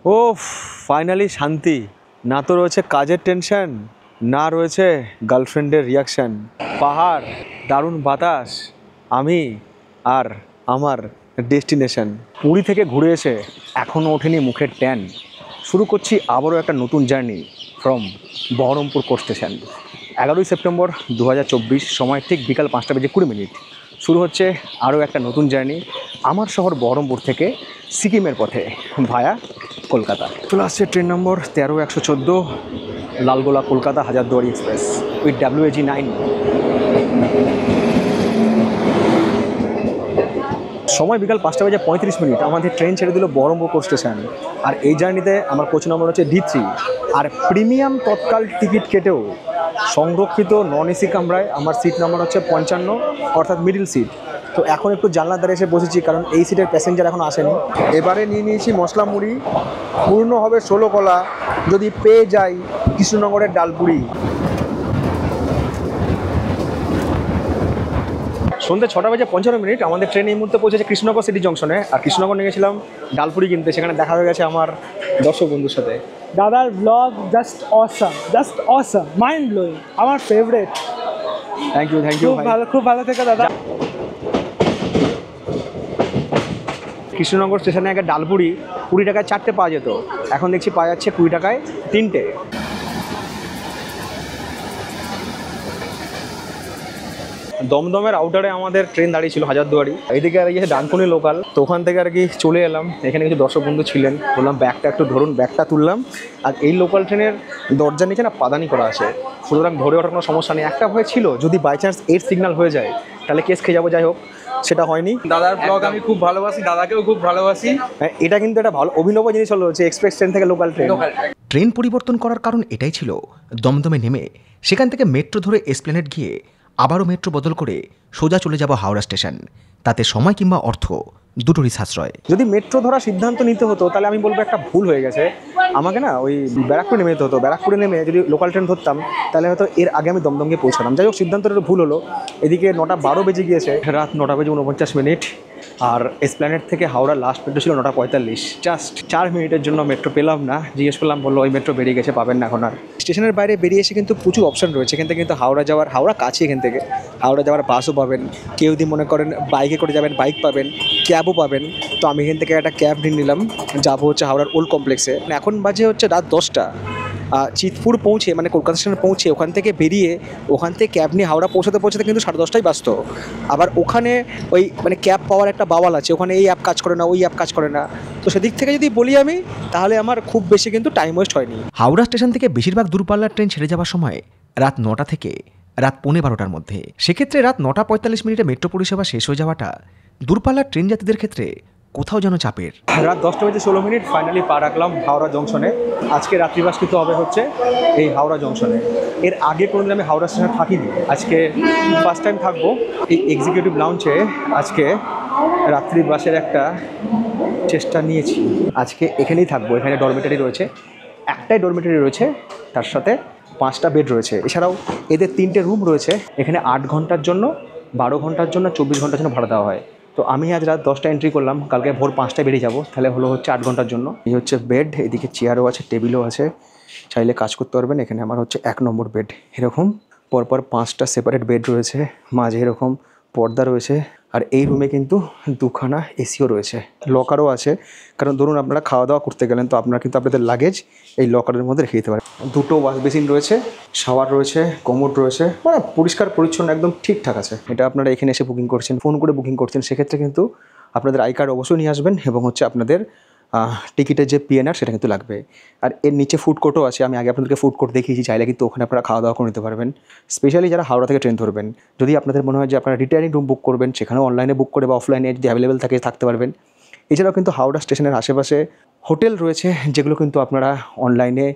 ও finally শান্তি। না তো রয়েছে কাজের টেনশন, না রয়েছে গার্লফ্রেন্ডের রিয়াকশন। পাহাড়, দারুণ বাতাস, আমি আর আমার ডেস্টিনেশন। পুরী থেকে ঘুরে এসে এখনও ওঠেনি মুখের ট্যান। শুরু করছি আবারও একটা নতুন journey from Baharampur court station. 11ই সেপ্টেম্বর 2024, সময় ঠিক বিকাল 5:20 শুরু হচ্ছে আরও একটা নতুন জার্নি আমার শহর বহরমপুর থেকে সিকিমের পথে ভায়া কলকাতা। চলে আসছে train number 13-114, Lalgola Kolkata Hazarduari express with WAG9। সময় বিকাল 5:35। আমাদের ট্রেন ছেড়ে দিল বহরমপুর কোচ স্টেশন। আর এই জার্নিতে আমার কোচ নম্বর হচ্ছে D3। আর প্রিমিয়াম তৎকাল টিকিট কেটেও সংরক্ষিত নন এসি কামরায় আমার সিট নাম্বার হচ্ছে 55, অর্থাৎ মিডিল সিট। তো এখন একটু জানলার ধারে এসে বসেছি, কারণ এই সিটের প্যাসেঞ্জার এখন আসেনি। এবারে নিয়ে নিয়েছি মশলা মুড়ি, পূর্ণ হবে 16 কলা, যদি পেয়ে যাই কৃষ্ণনগরের ডালপুরি। সন্ধ্যে 6:55 আমাদের ট্রেন এই মুহূর্তে পৌঁছেছে কৃষ্ণনগর সিটি জংশনে। আর কৃষ্ণনগর নিয়ে গেছিলাম ডালপুরি কিনতে, সেখানে দেখা হয়ে গেছে আমার দর্শক বন্ধুর সাথে। দাদার blog just awesome, mind blowing, আমার ফেভারিট। থ্যাংক ইউ খুব ভালো থেকে দাদা। কৃষ্ণনগর স্টেশনে একটা ডালপুরি 20 টাকায় 4টে পাওয়া যেত, এখন দেখছি পাওয়া যাচ্ছে 20 টাকায় 3টে। দমদমের আউটারে আমাদের ট্রেন দাঁড়িয়ে ছিল হাজারদুয়ারি। এইদিকে আর গিয়েছে ডানকুনি লোকাল। তো ওখান থেকে আর কি চলে এলাম, এখানে কিছু দর্শক বন্ধু ছিলেন, বললাম ব্যাগটা একটু ধরুন, ব্যাগটা তুললাম। আর এই লোকাল ট্রেনের দরজা নিচে না পাদানি করা আছে, সুতরাং ধরে ওঠার কোনো সমস্যা নেই। একটা ভয় ছিল যদি বাই চান্স এর সিগন্যাল হয়ে যায় তাহলে কেস খেয়ে যাবো, যাই হোক সেটা হয়নি। দাদার ব্লগ আমি খুব ভালোবাসি, দাদাকেও খুব ভালোবাসি। এটা কিন্তু একটা ভালো অভিনব জিনিস হলো যে এক্সপ্রেস ট্রেন থেকে লোকাল ট্রেন। ট্রেন পরিবর্তন করার কারণ এটাই ছিল, দমদমে নেমে সেখান থেকে মেট্রো ধরে এসপ্ল্যানেড গিয়ে আবারও মেট্রো বদল করে সোজা চলে যাব হাওড়া স্টেশন। তাতে সময় কিংবা অর্থ দুটোরই সাশ্রয়। যদি মেট্রো ধরার সিদ্ধান্ত নিতে হতো তাহলে আমি বলবো একটা ভুল হয়ে গেছে। আমাকে না ওই ব্যারাকপুরে নেমে যেতে হতো। ব্যারাকপুরে নেমে যদি লোকাল ট্রেন ধরতাম তাহলে হয়তো এর আগে আমি দমদম গিয়ে পৌঁছালাম। যাই হোক, সিদ্ধান্তটা একটু ভুল হলো। এদিকে 9:12 বেজে গিয়েছে, রাত 9:49। আর এসপ্ল্যানেড থেকে হাওড়া লাস্ট মেট্রো ছিল 9:45। জাস্ট 4 মিনিটের জন্য মেট্রো পেলাম না। জিজ্ঞেস করলাম, বললো ওই মেট্রো বেরিয়ে গেছে, পাবেন না এখন আর। স্টেশনের বাইরে বেরিয়ে এসে কিন্তু প্রচুর অপশন রয়েছে। এখান থেকে কিন্তু হাওড়া কাছে, এখান থেকে হাওড়া যাওয়ার বাসও পাবেন। কেউ যদি মনে করেন বাইকে করে যাবেন, বাইক পাবেন, ক্যাবও পাবেন। তো আমি এখান থেকে একটা ক্যাব নিয়ে নিলাম, যাবো হচ্ছে হাওড়ার ওল্ড কমপ্লেক্সে। এখন বাজে হচ্ছে রাত 10টা। চিতপুর পৌঁছে, মানে কলকাতা স্টেশনে পৌঁছে, ওখান থেকে বেরিয়ে ওখান থেকে ক্যাব নিয়ে হাওড়া পৌঁছাতে কিন্তু 10:30টাই বাজত। আবার ওখানে ওই মানে ক্যাব পাওয়ার একটা বাওয়াল আছে, ওখানে এই অ্যাপ কাজ করে না, ওই অ্যাপ কাজ করে না। তো সেদিক থেকে যদি বলি আমি, তাহলে আমার খুব বেশি কিন্তু টাইম ওয়েস্ট হয়নি। হাওড়া স্টেশন থেকে বেশিরভাগ দূরপাল্লার ট্রেন ছেড়ে যাওয়ার সময় রাত 9টা থেকে রাত 12:15টার মধ্যে। সেক্ষেত্রে রাত 9:45 মেট্রো পরিষেবা শেষ হয়ে যাওয়াটা দূরপাল্লার ট্রেন যাত্রীদের ক্ষেত্রে কোথাও যেন চাপের। রাত 10:16 ফাইনালি পা রাখলাম হাওড়া জংশনে। আজকে রাত্রিবাস কিন্তু হবে হচ্ছে এই হাওড়া জংশনে। এর আগে কোনোদিন আমি হাওড়া স্টেশনে থাকিনি, আজকে ফার্স্ট টাইম থাকবো। এই এক্সিকিউটিভ লাউঞ্জে আজকে রাত্রিবাসের একটা চেষ্টা নিয়েছি। আজকে এখানেই থাকবো। এখানে ডরমেটারি রয়েছে, একটাই ডরমেটারি রয়েছে, তার সাথে 5টা বেড রয়েছে। এছাড়াও এদের 3টে রুম রয়েছে। এখানে 8 ঘন্টার জন্য, 12 ঘন্টার জন্য, 24 ঘন্টার জন্য ভাড়া দেওয়া হয়। তো আমি আজ রাত 10টা এন্ট্রি করলাম, কালকে ভোর 5টায় বেরিয়ে যাবো, তাহলে হলো হচ্ছে 8 ঘন্টার জন্য। এই হচ্ছে বেড, এদিকে চেয়ারও আছে, টেবিলও আছে, চাইলে কাজ করতে পারবেন। এখানে আমার হচ্ছে 1 নম্বর বেড। এরকম পরপর 5টা সেপারেট বেড রয়েছে, মাঝে এরকম পর্দা রয়েছে। আর এই রুমে কিন্তু 2খানা এসিও রয়েছে, লকারও আছে। কারণ ধরুন আপনারা খাওয়া দাওয়া করতে গেলেন, তো আপনারা কিন্তু আপনাদের লাগেজ এই লকারের মধ্যে রেখে দিতে পারেন। 2টো ওয়াশ বেসিন রয়েছে, শাওয়ার রয়েছে, কমোড রয়েছে, মানে পরিষ্কার পরিচ্ছন্ন একদম ঠিকঠাক আছে। এটা আপনারা এখানে এসে বুকিং করছেন, ফোন করে বুকিং করছেন, সেক্ষেত্রে কিন্তু আপনাদের আই কার্ড অবশ্যই নিয়ে আসবেন, এবং হচ্ছে আপনাদের টিকিটের যে PNR সেটা কিন্তু লাগবে। আর এর নিচে ফুড কোর্টও আছে, আমি আগে আপনাদেরকে ফুড কোর্ট দেখিয়েছি, চাইলে কিন্তু ওখানে আপনারা খাওয়া দাওয়া করে নিতে পারবেন। স্পেশালি যারা হাওড়া থেকে ট্রেন ধরবেন, যদি আপনাদের মনে হয় যে আপনারা রিটায়ারিং রুম বুক করবেন, সেখানেও অনলাইনে বুক করে বা অফলাইনে যদি অ্যাভেলেবেল থাকে থাকতে পারবেন। এছাড়াও কিন্তু হাওড়া স্টেশনের আশেপাশে হোটেল রয়েছে, যেগুলো কিন্তু আপনারা অনলাইনে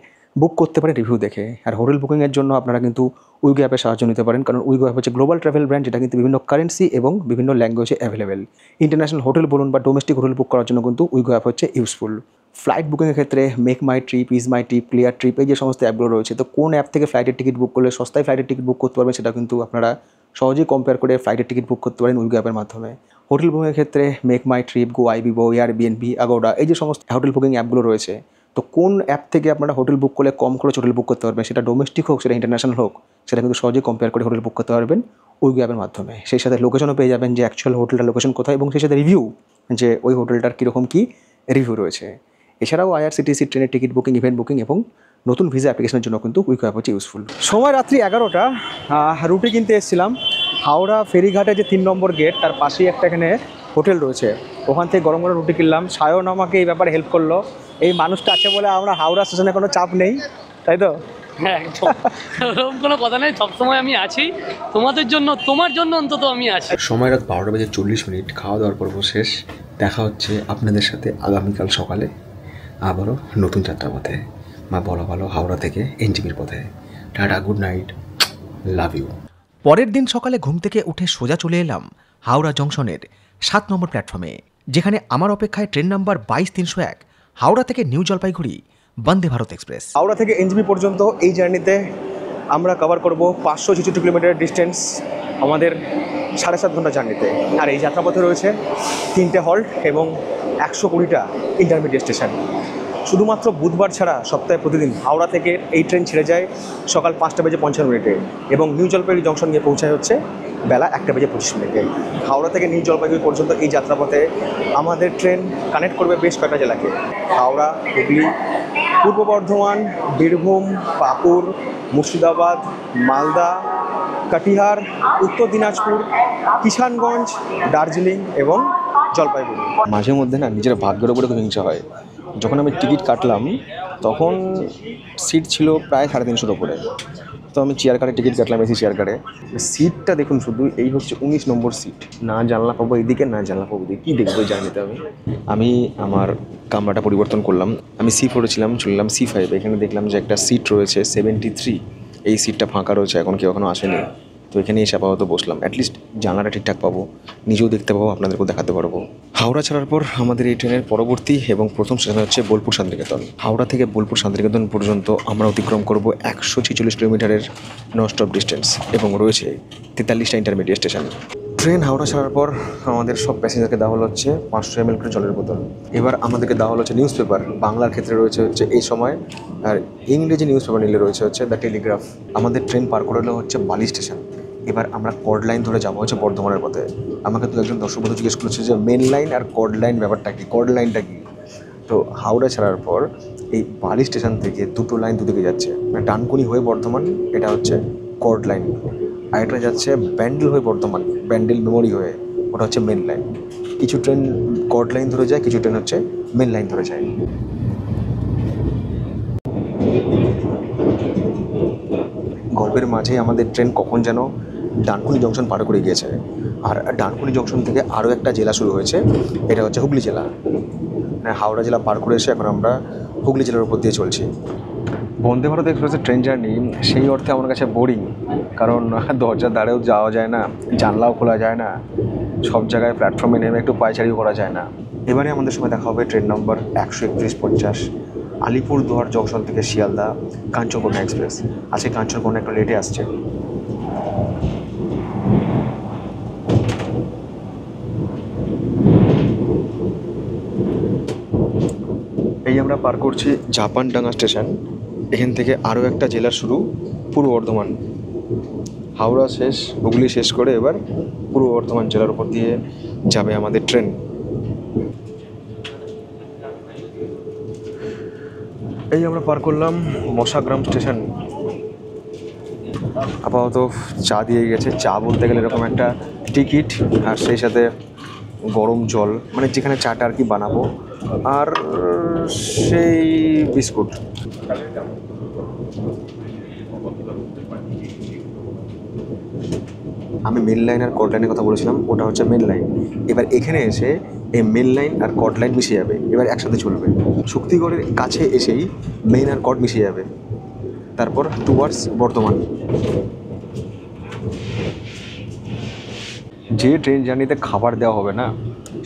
বুক করতে পারেন রিভিউ দেখে। আর হোটেল বুকিংয়ের জন্য আপনারা কিন্তু উইগো অ্যাপের সাহায্য নিতে পারেন, কারণ উইগো অ্যাপ হচ্ছে গ্লোবাল ট্রাভেল ব্র্যান্ড, যেটা কিন্তু বিভিন্ন কারেন্সি এবং বিভিন্ন ল্যাঙ্গুয়েজে অ্যাভেলেবেল। ইন্টারন্যাশনাল হোটেল বলুন বা ডোমেস্টিক হোটেল বুক করার জন্য কিন্তু উইগো অ্যাপ হচ্ছে ইউজফুল। ফ্লাইট বুকিংয়ের ক্ষেত্রে make my trip, is my trip, clear trip, এই যে সমস্ত অ্যাপগুলো রয়েছে, তো কোন অ্যাপ থেকে ফ্লাইটের টিকিট বুক করলে সস্তায় ফ্লাইটের টিকিট বুক করতে পারবেন, সেটা কিন্তু আপনারা সহজেই কম্পেয়ার করে ফ্লাইটের টিকিট বুক করতে পারেন উইগো অ্যাপের মাধ্যমে। হোটেল বুকিংয়ের ক্ষেত্রে মেক মাই ট্রিপ, গো আইবিবো, এয়ারবিএনবি, আগোডা, এই যে সমস্ত হোটেল বুকিং অ্যাপগুলো রয়েছে, তো কোন অ্যাপ থেকে আপনারা হোটেল বুক করলে কম খরচ হোটেল বুক করতে পারবেন, সেটা ডোমেস্টিক হোক সেটা ইন্টারন্যাশনাল হোক, সেটা কিন্তু সহজেই কম্পেয়ার করে হোটেল বুক করতে পারবেন ওই অ্যাপের মাধ্যমে। সেই সাথে লোকেশনও পেয়ে যাবেন যে অ্যাকচুয়াল হোটেলটার লোকেশন কোথায়, এবং সেই সাথে রিভিউ যে ওই হোটেলটার কীরকম কী রিভিউ রয়েছে। এছাড়াও আইআরসিটিসি ট্রেনের টিকিট বুকিং, ইভেন্ট বুকিং এবং নতুন ভিসা অ্যাপ্লিকেশনের জন্য কিন্তু উইকো অ্যাপ হচ্ছে ইউজফুল। সময় রাত্রি 11টা, রুটি কিনতে এসেছিলাম। হাওড়া ফেরিঘাটে যে 3 নম্বর গেট তার পাশেই একটা এখানে হোটেল রয়েছে, ওখান থেকে গরম গরম রুটি কিনলাম। সায়ন আমাকে এই ব্যাপারে হেল্প করলো। এই মানুষটা আছে বলে আমরা হাওড়া স্টেশনে কোনো চাপ নেই, তাই তো? হ্যাঁ, একদম ওরকম কোনো কথা নেই, সবসময় আমি আছি তোমাদের জন্য, তোমার জন্য অন্তত আমি আছি। সময় রাত 12:40, খাওয়া দাওয়ার পর্ব শেষ। দেখা হচ্ছে আপনাদের সাথে আগামীকাল সকালে আবারও নতুন যাত্রাপথে, মা বলা ভালো হাওড়া থেকে এনজিপির পথে। Tata, good night, love you. পরের দিন সকালে ঘুম থেকে উঠে সোজা চলে এলাম হাওড়া জংশনের 7 নম্বর প্ল্যাটফর্মে, যেখানে আমার অপেক্ষায় ট্রেন নাম্বার 22-301 হাওড়া থেকে নিউ জলপাইগুড়ি বন্দে ভারত এক্সপ্রেস। হাওড়া থেকে এনজিপি পর্যন্ত এই জার্নিতে আমরা কভার করব 566 কিলোমিটার ডিস্টেন্স আমাদের 7.5 ঘন্টা জার্নিতে। আর এই যাত্রাপথে রয়েছে 3টে হল্ট এবং 120টা ইন্টারমিডিয়েট স্টেশন। শুধুমাত্র বুধবার ছাড়া সপ্তাহে প্রতিদিন হাওড়া থেকে এই ট্রেন ছেড়ে যায় সকাল 5:55 এবং নিউ জলপাইগুড়ি জংশন গিয়ে পৌঁছায় হচ্ছে বেলা 1:25। হাওড়া থেকে নিউ জলপাইগুড়ি পর্যন্ত এই যাত্রাপথে আমাদের ট্রেন কানেক্ট করবে বেশ কয়েকটা জেলাকে: হাওড়া, হুগলি, পূর্ব বর্ধমান, বীরভূম, পাকুড়, মুর্শিদাবাদ, মালদা, কাটিহার, উত্তর দিনাজপুর, কিষানগঞ্জ, দার্জিলিং এবং জলপাইগুড়ি। মাঝে মধ্যে না নিজের ভাগ্যের উপরে খুব হিংসা হয়। যখন আমি টিকিট কাটলাম তখন সিট ছিল প্রায় 350-এর ওপরে, তো আমি চেয়ার কারে টিকিট কাটলাম, এসি চেয়ার কারে। সিটটা দেখুন শুধু, এই হচ্ছে 19 নম্বর সিট। না জানলা পাবো এইদিকে, না জানলা পাবো ওইদিকে, কী দেখবো জানিতে আমি আমার কামরাটা পরিবর্তন করলাম। আমি C4-এ ছিলাম, চললাম C5। এখানে দেখলাম যে একটা সিট রয়েছে 73, এই সিটটা ফাঁকা রয়েছে, এখন কেউ এখনও আসেনি। তো এখানে এসে আপাতত বসলাম, অ্যাটলিস্ট জানলাটা ঠিকঠাক পাবো, নিজেও দেখতে পাবো, আপনাদেরকেও দেখাতে পারবো। হাওড়া ছাড়ার পর আমাদের এই ট্রেনের পরবর্তী এবং প্রথম স্টেশন হচ্ছে বোলপুর শান্তিনিকেতন। হাওড়া থেকে বোলপুর শান্তিনিকেতন পর্যন্ত আমরা অতিক্রম করব 146 কিলোমিটারের নন স্টপ ডিস্টেন্স এবং রয়েছে 43টা ইন্টারমিডিয়েট স্টেশন। ট্রেন হাওড়া ছাড়ার পর আমাদের সব প্যাসেঞ্জারকে দেওয়া হলো হচ্ছে 500 ml করে জলের বোতল। এবার আমাদেরকে দেওয়া হলো হচ্ছে নিউজ পেপার। বাংলার ক্ষেত্রে রয়েছে হচ্ছে এই সময়, আর ইংরেজি নিউজ পেপার নিলে রয়েছে হচ্ছে দ্য টেলিগ্রাফ। আমাদের ট্রেন পার করে হলো হচ্ছে বালি স্টেশন। এবার আমরা কর্ড লাইন ধরে যাবো হচ্ছে বর্ধমানের পথে। আমাকে তো একজন দর্শক বন্ধু জিজ্ঞেস করেছে যে মেন লাইন আর কর্ড লাইন ব্যাপারটা কি, কর্ড লাইনটা কি। তো হাওড়া ছাড়ার পর এই বালি স্টেশন থেকে দুটো লাইন দুদিকে যাচ্ছে, মানে ডানকুনি হয়ে বর্ধমান, এটা হচ্ছে কর্ড লাইন, আর এটা যাচ্ছে ব্যান্ডেল হয়ে বর্ধমান, ব্যান্ডেল মেমোরি হয়ে, ওটা হচ্ছে মেন লাইন। কিছু ট্রেন কর্ড লাইন ধরে যায়, কিছু ট্রেন হচ্ছে মেন লাইন ধরে যায়। গল্পের মাঝে আমাদের ট্রেন কখন যেন ডানকুনি জংশন পার করে গিয়েছে, আর ডানকুনি জংশন থেকে আরও একটা জেলা শুরু হয়েছে, এটা হচ্ছে হুগলি জেলা। মানে হাওড়া জেলা পার করে এসে এখন আমরা হুগলি জেলার উপর দিয়ে চলছি। বন্দে ভারত এক্সপ্রেসের ট্রেন জার্নি সেই অর্থে আমার কাছে বোরিং, কারণ দরজার ধারেও যাওয়া যায় না, জানলাও খোলা যায় না, সব জায়গায় প্ল্যাটফর্মে নেমে একটু পায়চারিও করা যায় না। এবারে আমাদের সময় দেখা হবে ট্রেন নম্বর 13150 আলিপুরদুয়ার জংশন থেকে শিয়ালদা কাঞ্চনকন্যা এক্সপ্রেস। আজকে কাঞ্চনকন্যা একটু লেটে আসছে। এই আমরা পার করছি জাপানডাঙ্গা স্টেশন। এখান থেকে আরও একটা জেলার শুরু, পূর্ব বর্ধমান। হাওড়া শেষ, হুগলি শেষ করে এবার পূর্ব বর্ধমান জেলার উপর দিয়ে যাবে আমাদের ট্রেন। এই আমরা পার করলাম মশাগ্রাম স্টেশন। আপাতত চা দিয়ে গেছে, চা বলতে গেলে এরকম একটা টিকিট আর সেই সাথে গরম জল, মানে যেখানে চাটা আর কি বানাবো, আর সেই বিস্কুট। আমি মেন লাইন আর কর্ড লাইনের কথা বলেছিলাম, ওটা হচ্ছে মেন লাইন। এবার এখানে এসে এই মেন লাইন আর কর্ড লাইন মিশে যাবে, এবার একসাথে চলবে। শক্তিগড়ের কাছে এসেই মেন আর কর্ড মিশে যাবে, তারপর টুয়ার্ডস বর্ধমান। যে ট্রেন জার্নিতে খাবার দেওয়া হবে না,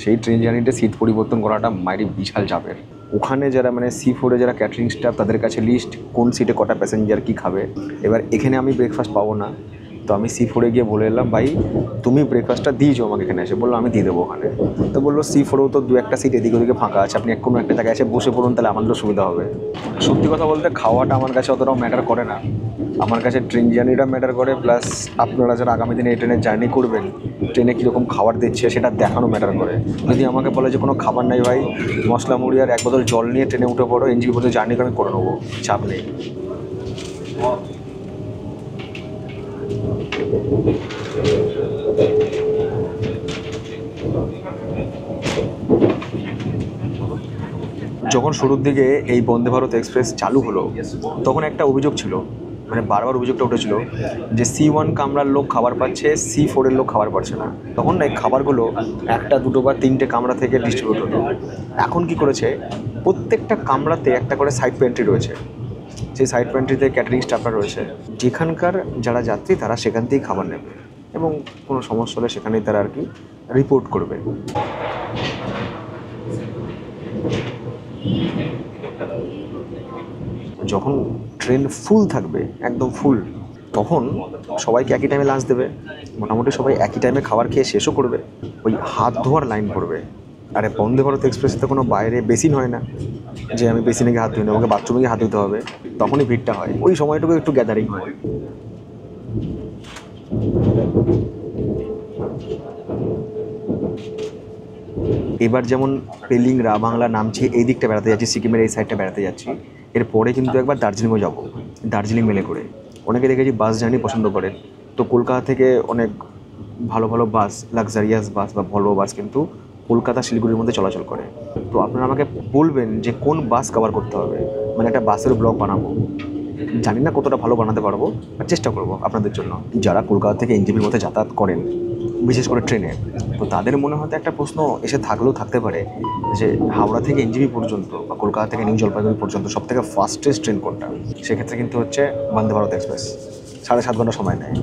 সেই ট্রেন জার্নিতে সিট পরিবর্তন করাটা মাইরি বিশাল চাপের। ওখানে যারা মানে C4-এ যারা ক্যাটারিং স্টাফ, তাদের কাছে লিস্ট কোন সিটে কটা প্যাসেঞ্জার কী খাবে। এবার এখানে আমি ব্রেকফাস্ট পাবো না, তো আমি C4 গিয়ে বলে এলাম, ভাই তুমি ব্রেকফাস্টটা দিয়েছো আমাকে এখানে এসে। বললো আমি দিয়ে দেবো ওখানে। তো বললো C4 তো 2-1টা সিট এদিকে ওদিকে ফাঁকা আছে, আপনি কোনো একটা জায়গায় এসে বসে পড়ুন, তাহলে আমাদেরও সুবিধা হবে। সত্যি কথা বলতে খাওয়াটা আমার কাছে অতটাও ম্যাটার করে না, আমার কাছে ট্রেন জার্নিটা ম্যাটার করে, প্লাস আপনারা যারা আগামী দিনে এই ট্রেনে জার্নি করবেন ট্রেনে কীরকম খাবার দিচ্ছে সেটা দেখানো ম্যাটার করে। যদি আমাকে বলে যে কোনো খাবার নাই ভাই, মশলা মুড়ি আর 1 বোতল জল নিয়ে ট্রেনে উঠে পড়ো, NJP পর্যন্ত জার্নিটা আমি করে নেবো, চাপ নেই। যখন শুরুর দিকে এই বন্দে ভারত এক্সপ্রেস চালু হলো তখন একটা অভিযোগ ছিল, মানে বারবার অভিযোগটা উঠেছিল যে C1 কামরার লোক খাবার পাচ্ছে, C4 এর লোক খাবার পাচ্ছে না। তখন এই খাবারগুলো 1টা 2টো বা 3টে কামরা থেকে ডিস্ট্রিবিউট হতো। এখন কি করেছে, প্রত্যেকটা কামরাতে একটা করে সাইড পেন্ট্রি রয়েছে, সেই সাইড পেন্ট্রিতে ক্যাটারিং স্টাফরা রয়েছে, যেখানকার যারা যাত্রী তারা সেখান থেকেই খাবার নেবে এবং কোনো সমস্যা হলে সেখানেই তারা আর কি রিপোর্ট করবে। যখন ট্রেন ফুল থাকবে, একদম ফুল, তখন সবাইকে একই টাইমে লাঞ্চ দেবে, মোটামুটি সবাই একই টাইমে খাবার খেয়ে শেষও করবে, ওই হাত ধোয়ার লাইন পড়বে। আরে বন্দে ভারত এক্সপ্রেসে তো কোনো বাইরে বেসিন হয় না যে আমি বেসিনে গিয়ে হাত ধুই না, আমাকে বাথরুমে গিয়ে হাত ধুতে হবে, তখনই ভিড়টা হয়, ওই সময়টুকু একটু গ্যাদারিং হয়। এবার যেমন পেলিং বাংলা নামছি, এই দিকটা বেড়াতে যাচ্ছি, সিকিমের এই সাইডটা বেড়াতে যাচ্ছি, এরপরে কিন্তু একবার দার্জিলিংও যাব, দার্জিলিং মেলে করে। অনেকে দেখেছি বাস জার্নি পছন্দ করেন, তো কলকাতা থেকে অনেক ভালো ভালো বাস, লাক্সারিয়াস বাস বা ভলভো বাস কিন্তু কলকাতা শিলিগুড়ির মধ্যে চলাচল করে। তো আপনারা আমাকে বলবেন যে কোন বাস কভার করতে হবে, মানে একটা বাসের ব্লগ বানাবো, জানি না কতটা ভালো বানাতে পারবো, আর চেষ্টা করবো আপনাদের জন্য। যারা কলকাতা থেকে NJPর মধ্যে যাতায়াত করেন, বিশেষ করে ট্রেনে, তো তাদের মনে হয়তো একটা প্রশ্ন এসে থাকলেও থাকতে পারে যে হাওড়া থেকে NJP পর্যন্ত বা কলকাতা থেকে নিউ জলপাইগুড়ি পর্যন্ত সবথেকে ফাস্টেস্ট ট্রেন কোনটা? সেক্ষেত্রে কিন্তু হচ্ছে বন্দে ভারত এক্সপ্রেস, 7.5 ঘন্টা সময় নেয়।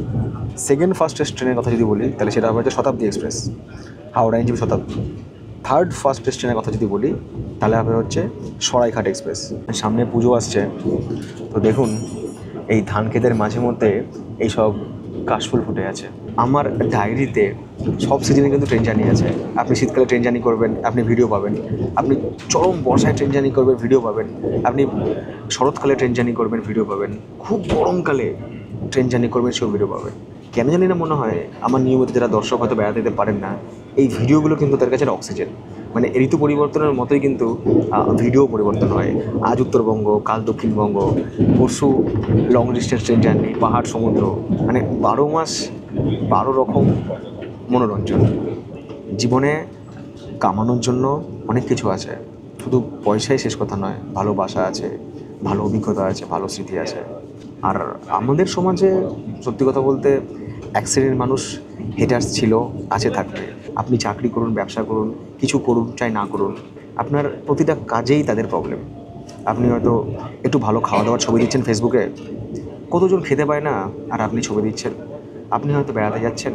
সেকেন্ড ফাস্টেস্ট ট্রেনের কথা যদি বলি তাহলে সেটা হবে হচ্ছে শতাব্দী এক্সপ্রেস, হাওড়া NJP শতাব্দী। থার্ড ফাস্টেস্ট ট্রেনের কথা যদি বলি তাহলে হবে হচ্ছে সরাইঘাট এক্সপ্রেস। সামনে পুজো আসছে, তো দেখুন এই ধান ক্ষেতের মাঝে মধ্যে এইসব কাশফুল ফুটে আছে। আমার ডায়েরিতে সব সিজনে কিন্তু ট্রেন জার্নি আছে। আপনি শীতকালে ট্রেন জার্নি করবেন, আপনি ভিডিও পাবেন। আপনি চরম বর্ষায় ট্রেন জার্নি করবেন, ভিডিও পাবেন। আপনি শরৎকালে ট্রেন জার্নি করবেন, ভিডিও পাবেন। খুব গরমকালে ট্রেন জার্নি করবেন, সেও ভিডিও পাবেন। কেন জানি না মনে হয় আমার নিয়মিত যারা দর্শক হয়তো বেড়াতে যেতে পারেন না, এই ভিডিওগুলো কিন্তু তার কাছে অক্সিজেন। মানে ঋতু পরিবর্তনের মতোই কিন্তু ভিডিও পরিবর্তন হয়। আজ উত্তরবঙ্গ, কাল দক্ষিণবঙ্গ, পরশু লং ডিস্টেন্স ট্রেন জার্নি, পাহাড়, সমুদ্র, মানে 12 মাস 12 রকম মনোরঞ্জন। জীবনে কামানোর জন্য অনেক কিছু আছে, শুধু পয়সাই শেষ কথা নয়, ভালোবাসা আছে, ভালো অভিজ্ঞতা আছে, ভালো স্মৃতি আছে। আর আমাদের সমাজে সত্যি কথা বলতে এক শ্রেণীর মানুষ হেটার্স ছিল, আছে, থাকবে। আপনি চাকরি করুন, ব্যবসা করুন, কিছু করুন চাই না করুন, আপনার প্রতিটা কাজেই তাদের প্রবলেম। আপনি হয়তো একটু ভালো খাওয়া দাওয়ার ছবি দিচ্ছেন ফেসবুকে, কতজন খেতে পায় না আর আপনি ছবি দিচ্ছেন। আপনি হয়তো বেড়াতে যাচ্ছেন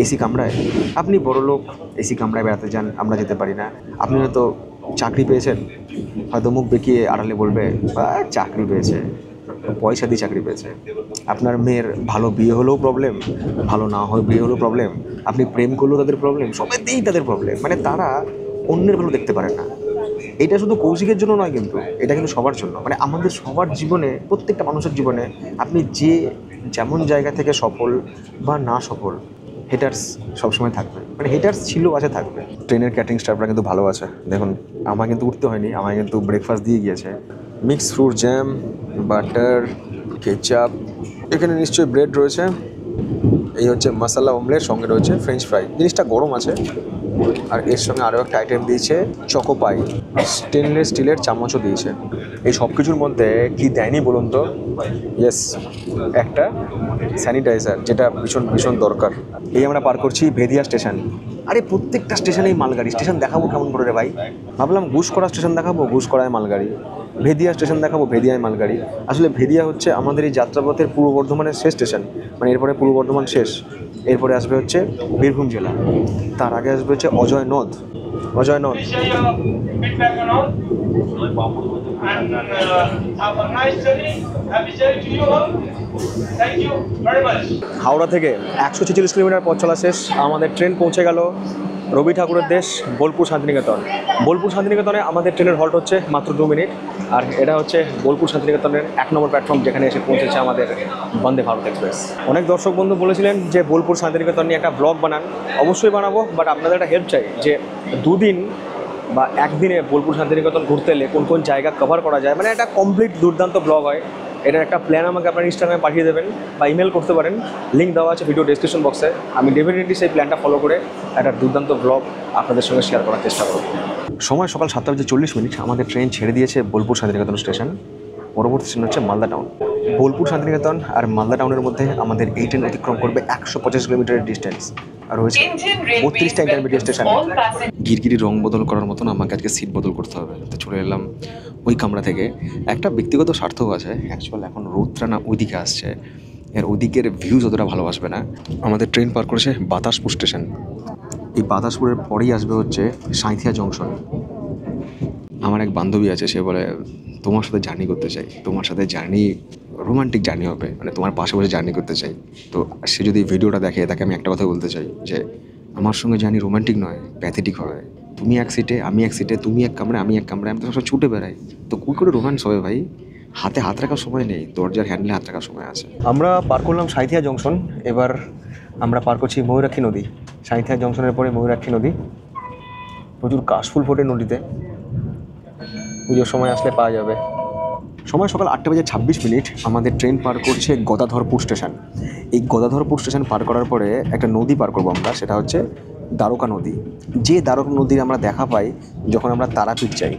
এসি কামরায়, আপনি বড় লোক, এসি কামরায় বেড়াতে যান, আমরা যেতে পারি না। আপনি হয়তো চাকরি পেয়েছেন, হয়তো মুখ বেঁকিয়ে আড়ালে বলবে চাকরি পেয়েছে, পয়সা দিয়ে চাকরি পেয়েছে। আপনার মেয়ের ভালো বিয়ে হলেও প্রবলেম, ভালো না হয় বিয়ে হলেও প্রবলেম, আপনি প্রেম করলেও তাদের প্রবলেম, সবাইতেই তাদের প্রবলেম। মানে তারা অন্যের ভালো দেখতে পারে না। এটা শুধু কৌশিকের জন্য নয়, কিন্তু এটা কিন্তু সবার জন্য। মানে আমাদের সবার জীবনে, প্রত্যেকটা মানুষের জীবনে আপনি যে যেমন জায়গা থেকে সফল বা না সফল, হেটার্স সবসময় থাকবে। মানে হেটার্স ছিল, আছে, থাকবে। ট্রেনের ক্যাটারিং স্টাফরা কিন্তু ভালো আছে। দেখুন আমার কিন্তু উঠতে হয়নি, আমায় কিন্তু ব্রেকফাস্ট দিয়ে গিয়েছে। Mix fruit jam, butter, ketchup, এখানে নিশ্চয়ই ব্রেড রয়েছে। এই হচ্ছে মশলা অমলেট, সঙ্গে রয়েছে ফ্রেঞ্চ ফ্রাই। জিনিসটা গরম আছে। আর এর সঙ্গে আরও একটা আইটেম দিয়েছে চকোপাই, স্টেনলেস স্টিলের চামচও দিয়েছে। এই সব কিছুর মধ্যে কি দেয়নি বলুন তো? ইয়েস, একটা স্যানিটাইজার, যেটা ভীষণ ভীষণ দরকার। এই আমরা পার করছি ভেদিয়া স্টেশন। আরে প্রত্যেকটা স্টেশনেই মালগাড়ি। স্টেশন দেখাবো কেমন করে রে ভাই? ভাবলাম গুসকরা স্টেশন দেখাবো, গুসকরায় মালগাড়ি। ভেদিয়া স্টেশন দেখাবো, ভেদিয়ায় মালগাড়ি। আসলে ভেদিয়া হচ্ছে আমাদের এই যাত্রাপথের পূর্ব বর্ধমানের শেষ স্টেশন। মানে এরপরে পূর্ব বর্ধমান শেষ, এরপরে আসবে হচ্ছে বীরভূম জেলা, তার আগে আসবে হচ্ছে অজয় নদ, অজয় নন। share your feedback and all. And have a nice journey. Happy journey to you all. Thank you very much. Howrah থেকে 146 কিলোমিটার পথ চলা শেষ। আমাদের ট্রেন পৌঁছে গেল রবি ঠাকুরের দেশ বোলপুর শান্তিনিকেতন। বোলপুর শান্তিনিকেতনে আমাদের ট্রেনের হল্ট হচ্ছে মাত্র 2 মিনিট। আর এটা হচ্ছে বোলপুর শান্তিনিকেতনের 1 নম্বর প্ল্যাটফর্ম, যেখানে এসে পৌঁছেছে আমাদের বন্দে ভারত এক্সপ্রেস। অনেক দর্শক বন্ধু বলেছিলেন যে বোলপুর শান্তিনিকেতন নিয়ে একটা ব্লগ বানান। অবশ্যই বানাবো, বাট আপনাদের একটা হেল্প চাই যে 2 দিন বা 1 দিনে বোলপুর শান্তিনিকেতন ঘুরতে এলে কোন কোন জায়গা কভার করা যায়, মানে একটা কমপ্লিট দুর্দান্ত ব্লগ হয়। এটার একটা প্ল্যান আমাকে আপনার ইনস্টাগ্রামে পাঠিয়ে দেবেন বা ইমেল করতে পারেন, লিঙ্ক দেওয়া আছে ভিডিও ডেসক্রিপশন বক্সে। আমি ডেফিনেটলি সেই প্ল্যানটা ফলো করে একটা দুর্দান্ত ব্লগ আপনাদের সঙ্গে শেয়ার করার চেষ্টা করব। সময় সকাল 7:40। আমাদের ট্রেন ছেড়ে দিয়েছে বোলপুর শান্তিনিকেতন স্টেশন। পরবর্তী স্টেশন হচ্ছে মালদা টাউন। বোলপুর শান্তিনিকেতন আর মালদা টাউনের মধ্যে আমাদের এই ট্রেন অতিক্রম করবে 150 কিলোমিটারের ডিস্টেন্স আর রয়েছে 32টা ইন্টারমিডিয়েট স্টেশন। গিরগিরি রং বদল করার মতন আমাকে আজকে সিট বদল করতে হবে, তো চলে এলাম ওই কামরা থেকে। একটা ব্যক্তিগত স্বার্থও আছে, অ্যাকচুয়াল এখন রোদটা না ওইদিকে আসছে, এর ওদিকের ভিউজ অতটা ভালোবাসবে না। আমাদের ট্রেন পার করেছে বাতাসপুর স্টেশন। এই বাতাসপুরের পরেই আসবে হচ্ছে সাঁইথিয়া জংশন। আমার এক বান্ধবী আছে, সে বলে তোমার সাথে জার্নি করতে চাই, তোমার সাথে জার্নি রোমান্টিক জার্নি হবে, মানে তোমার পাশে বসে জার্নি করতে চাই। তো সে যদি ভিডিওটা দেখে, তাকে আমি একটা কথা বলতে চাই যে আমার সঙ্গে জার্নি রোমান্টিক নয়, প্যাথেটিক হবে। তুমি এক সিটে, আমি এক সিটে, তুমি এক কামরায়, আমি এক কামরায়, আমি তো সব ছুটে বেড়াই, তো কী করে রোম্যান্স হবে ভাই? হাতে হাত রাখার সময় নেই, দরজার হ্যান্ডেলে হাত রাখার সময় আছে। আমরা পার করলাম সাঁইথিয়া জংশন। এবার আমরা পার করছি ময়ূরাক্ষী নদী। সাঁইথিয়া জংশনের পরে ময়ূরাক্ষী নদী। প্রচুর কাশফুল ফোটে নদীতে, পুজোর সময় আসলে পাওয়া যাবে। সময় সকাল 8:26। আমাদের ট্রেন পার করছে গদাধরপুর স্টেশন। এই গদাধরপুর স্টেশন পার করার পরে একটা নদী পার করবো আমরা, সেটা হচ্ছে দ্বারকা নদী। যে দ্বারকা নদীর আমরা দেখা পাই যখন আমরা তারাপীঠ যাই।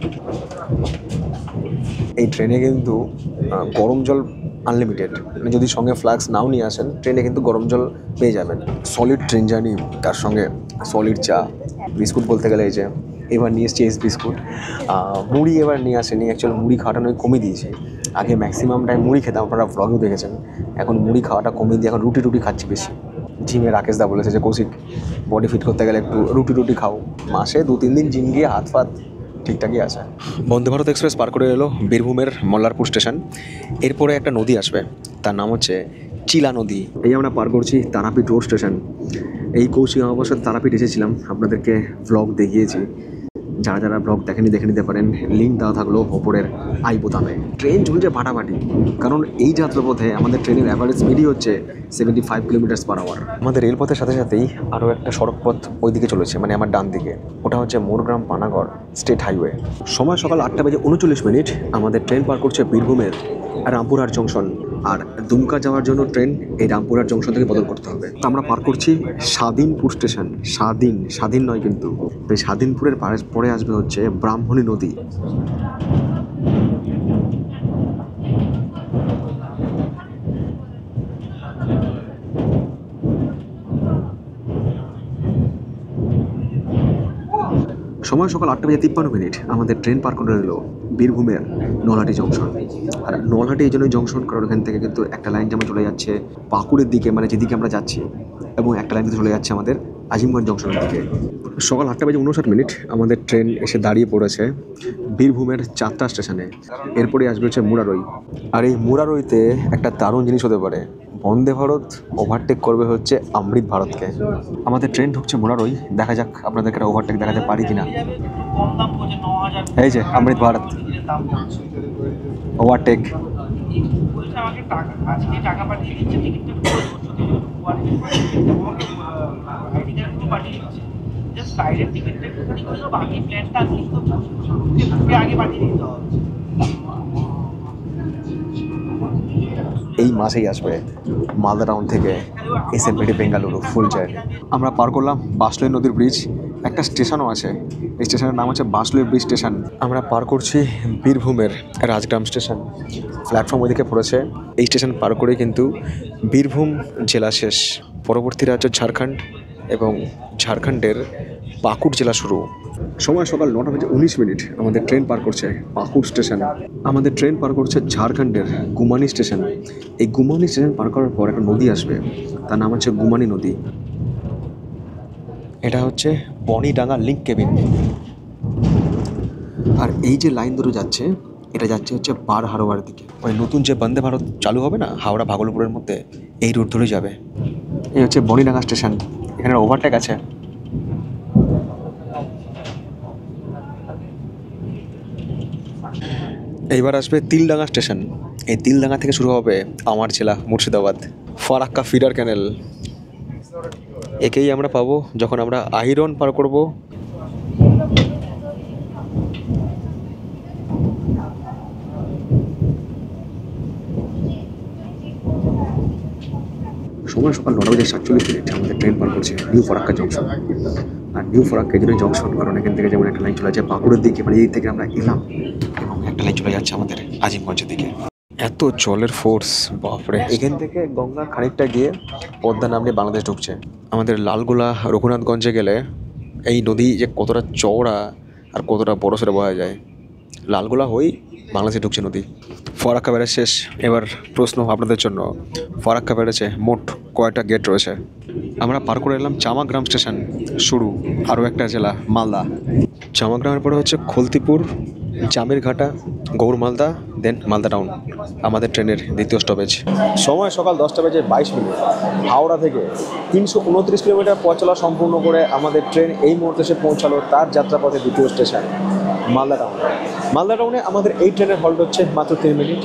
এই ট্রেনে কিন্তু গরম জল আনলিমিটেড, মানে যদি সঙ্গে ফ্লাক্স নাও নিয়ে আসেন, ট্রেনে কিন্তু গরম জল পেয়ে যাবেন। সলিড ট্রেন জার্নি, তার সঙ্গে সলিড চা, বিস্কুট বলতে গেলে এই যে এবার নিয়ে এসছি এস বিস্কুট। মুড়ি এবার নিয়ে আসেনি, অ্যাকচুয়াল মুড়ি খাওয়াটা নয় কমিয়ে দিয়েছি। আগে ম্যাক্সিমাম টাইম মুড়ি খেতাম, আপনারা ভ্লগেও দেখেছেন। এখন মুড়ি খাওয়াটা কমিয়ে দিয়ে এখন রুটি খাচ্ছি বেশি। জিমে রাকেশ দা বলেছে যে কৌশিক, বডি ফিট করতে গেলে একটু রুটি খাও। মাসে 2-3 দিন জিম গিয়ে হাত ফাত ঠিকঠাকই আছে। বন্দে ভারত এক্সপ্রেস পার করে এলো বীরভূমের মল্লারপুর স্টেশন। এরপরে একটা নদী আসবে, তার নাম হচ্ছে চিলা নদী। এই আমরা পার করছি তারাপীঠ রোড স্টেশন। এই কৌশিক আমার সাথে তারাপীঠ এসেছিলাম, আপনাদেরকে ভ্লগ দেখিয়েছি। যারা যারা ব্লগ দেখে নিতে পারেন, লিঙ্ক দেওয়া থাকলো ওপরের আই বোতামে। ট্রেন ঝুলছে ফাটাফাটি, কারণ এই যাত্রাপথে আমাদের ট্রেনের অ্যাভারেজ স্পিডই হচ্ছে 75 কিলোমিটার/আওয়ার। আমাদের রেলপথের সাথে সাথেই আরও একটা সড়কপথ ওইদিকে চলেছে, মানে আমার ডান দিকে, ওটা হচ্ছে মোরগ্রাম পানাগড় স্টেট হাইওয়ে। সময় সকাল 8:39। আমাদের ট্রেন পার করছে বীরভূমের রামপুরহাট জংশন। আর দুমকা যাওয়ার জন্য ট্রেন এই রামপুরহাট জংশন থেকে বদল করতে হবে। তো আমরা পার করছি স্বাধীনপুর স্টেশন। স্বাধীন নয় কিন্তু। এই স্বাধীনপুরের পরে আসবে হচ্ছে ব্রাহ্মণী নদী। সময় সকাল 8:53। আমাদের ট্রেন পার করে এলো বীরভূমের নলহাটি জংশন। আর নলহাটি এই জন্যই জংশন, কারণ ওখান থেকে কিন্তু একটা লাইন যেমন চলে যাচ্ছে পাকুড়ের দিকে, মানে যেদিকে আমরা যাচ্ছি, এবং একটা লাইন চলে যাচ্ছে আমাদের আজিমগঞ্জ জংশনের দিকে। সকাল 8:59। আমাদের ট্রেন এসে দাঁড়িয়ে পড়েছে বীরভূমের চাতরা স্টেশনে। এরপরে আসবে হচ্ছে মুরারই। আর এই মুরারইতে একটা দারুণ জিনিস হতে পারে, বন্দে ভারত ওভারটেক করবে হচ্ছে অমৃত ভারতকে। আমাদের ট্রেন ঢুকছে মুরারই, দেখা যাক আপনাদেরকে একটা ওভারটেক দেখাতে পারি কিনা। এই যে অমৃত ভারত ওভারটেক। এই মাসেই আসবে মালদা টাউন থেকে এসএমপিটি বেঙ্গালুরু ফুল জার্নি। আমরা পার করলাম বাসলই নদীর ব্রিজ। একটা স্টেশনও আছে, এই স্টেশনের নাম হচ্ছে বাসলই ব্রিজ স্টেশন। আমরা পার করছি বীরভূমের রাজগ্রাম স্টেশন। প্ল্যাটফর্ম ওইদিকে পড়েছে। এই স্টেশন পার করে কিন্তু বীরভূম জেলা শেষ। পরবর্তী রাজ্য ঝাড়খণ্ড, এবং ঝাড়খণ্ডের পাকুড় জেলা শুরু। সময় সকাল 9:19। আমাদের ট্রেন পার করছে পাকুড় স্টেশন। আমাদের ট্রেন পার করছে ঝাড়খণ্ডের গুমানি স্টেশন। এই গুমানি স্টেশন পার করার পর একটা নদী আসবে, তার নাম হচ্ছে গুমানি নদী। এটা হচ্ছে বনিডাঙ্গা লিঙ্ক কেবিন। আর এই যে লাইন ধরে যাচ্ছে, এটা যাচ্ছে হচ্ছে বার হারোয়ার দিকে। ওই নতুন যে বন্দে ভারত চালু হবে না হাওড়া ভাগলপুরের মধ্যে, এই রুট ধরে যাবে। এই হচ্ছে বনিডাঙ্গা স্টেশন, এখানে ওভারটেক আছে। এইবার আসবে তিলডাঙ্গা স্টেশন। এই তিলডাঙ্গা থেকে শুরু হবে আমার জেলা মুর্শিদাবাদ। ফারাক্কা ফিডার ক্যানেল, একেই আমরা পাবো যখন আমরা আইরন পার করব। সময় সকাল 9:47 আমাদের ট্রেন পার করছে নিউ ফারাক্কা জংশন। আর নিউ ফারাক্কা এই জন্যই জংশন, কারণ এখান থেকে যেমন একটা লাইন চলে যাচ্ছে বাঁকুড়ের দিকে, মানে এই থেকে আমরা এলাম, এবং একটা লাইন চলে যাচ্ছে আমাদের আজিমগঞ্জের দিকে। এত জলের ফোর্স, বাপরে। এখান থেকে গঙ্গা খানিকটা গিয়ে পদ্মা নামলে বাংলাদেশ ঢুকছে। আমাদের লালগোলা রঘুনাথগঞ্জে গেলে এই নদী যে কতটা চওড়া আর কতটা বড় সড়ে বয়া যায়। লালগোলা হই বাংলাদেশে ঢুকছে নদী। ফারাক্কা ব্যারেজ শেষ। এবার প্রশ্ন আপনাদের জন্য, ফারাক্কা ব্যারেজে মোট কয়টা গেট রয়েছে? আমরা পার করে এলাম চামাগ্রাম স্টেশন, শুরু আরও একটা জেলা মালদা। চামাগ্রামের পরে হচ্ছে খলতিপুর, জামিরঘাটা, গৌরমালদা, দেন মালদা টাউন আমাদের ট্রেনের দ্বিতীয় স্টপেজ। সময় সকাল 10:22। হাওড়া থেকে 329 কিলোমিটার পথ চলা সম্পূর্ণ করে আমাদের ট্রেন এই মুহূর্তে এসে পৌঁছালো তার যাত্রাপথে দ্বিতীয় স্টেশন মালদা টাউন। মালদা টাউনে আমাদের এই ট্রেনের হল্ট হচ্ছে মাত্র 3 মিনিট।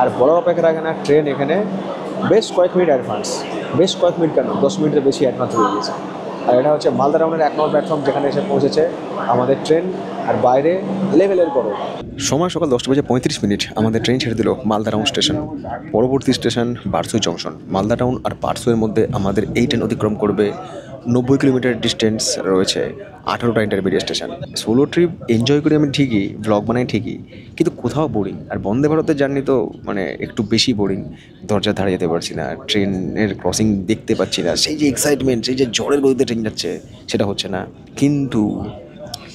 আর বলার অপেক্ষা রাখে না, ট্রেন এখানে বেশ কয়েক মিনিট অ্যাডভান্স, বেশ কয়েক মিনিট কেন 10 মিনিটের বেশি অ্যাডভান্স হয়ে গিয়েছে। আর এটা হচ্ছে মালদা টাউনের 1 নম্বর প্ল্যাটফর্ম, যেখানে এসে পৌঁছেছে আমাদের ট্রেন। আর বাইরে লেভেলের গরম। সময় সকাল 10:35 আমাদের ট্রেন ছেড়ে দিল মালদা টাউন স্টেশন। পরবর্তী স্টেশন বারসুই জংশন। মালদা টাউন আর বারসুইয়ের মধ্যে আমাদের এই ট্রেন অতিক্রম করবে 90 কিলোমিটার ডিস্টেন্স রয়েছে 18টা intermediate station. Solo trip enjoy করি আমি ঠিকই, ব্লগ বানাই ঠিকই, কিন্তু কোথাও বোরিং। আর বন্দে ভারতের জার্নি তো মানে একটু বেশি বোরিং। দরজা ধারে যেতে পারছি না, ট্রেনের ক্রসিং দেখতে পাচ্ছি না, সেই যে এক্সাইটমেন্ট, সেই যে ঝড়ের গতিতে ট্রেন যাচ্ছে সেটা হচ্ছে না। কিন্তু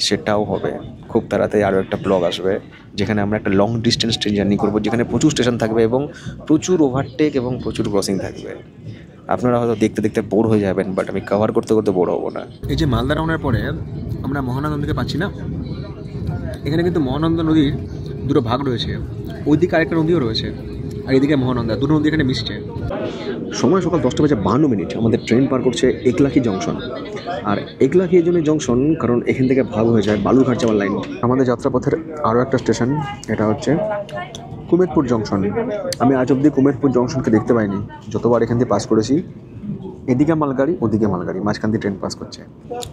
সেটাও হবে খুব তাড়াতাড়ি। আরও একটা ব্লগ আসবে যেখানে আমরা একটা লং ডিস্টেন্স ট্রেন জার্নি করবো, যেখানে প্রচুর স্টেশন থাকবে এবং প্রচুর ওভারটেক এবং প্রচুর ক্রসিং থাকবে। আপনারা হয়তো দেখতে দেখতে বোর হয়ে যাবেন, বাট আমি কভার করতে করতে বোর হবো না। এই যে মালদা টাউনের পরে আমরা মহানন্দা নদীকে পাচ্ছি না, এখানে কিন্তু মহানন্দা নদীর দুটো ভাগ রয়েছে। ওইদিকে আরেকটা নদীও রয়েছে, আর এদিকে মহানন্দা, দুটো নদী এখানে মিশছে। সময় সকাল 10:52 আমাদের ট্রেন পার করছে একলাখি জংশন। আর একলাখি এই জন্য জংশন কারণ এখান থেকে ভাগ হয়ে যায় বালুরঘাট যাওয়ার লাইন। আমাদের যাত্রাপথের আরও একটা স্টেশন, এটা হচ্ছে কুমেদপুর জংশন। আমি আজ অবধি কুমেদপুর জংশনকে দেখতে পাইনি, যতবার এখান দিয়ে পাস করেছি এদিকে মালগাড়ি ওদিকে মালগাড়ি, মাঝখান দিয়ে ট্রেন পাস করছে।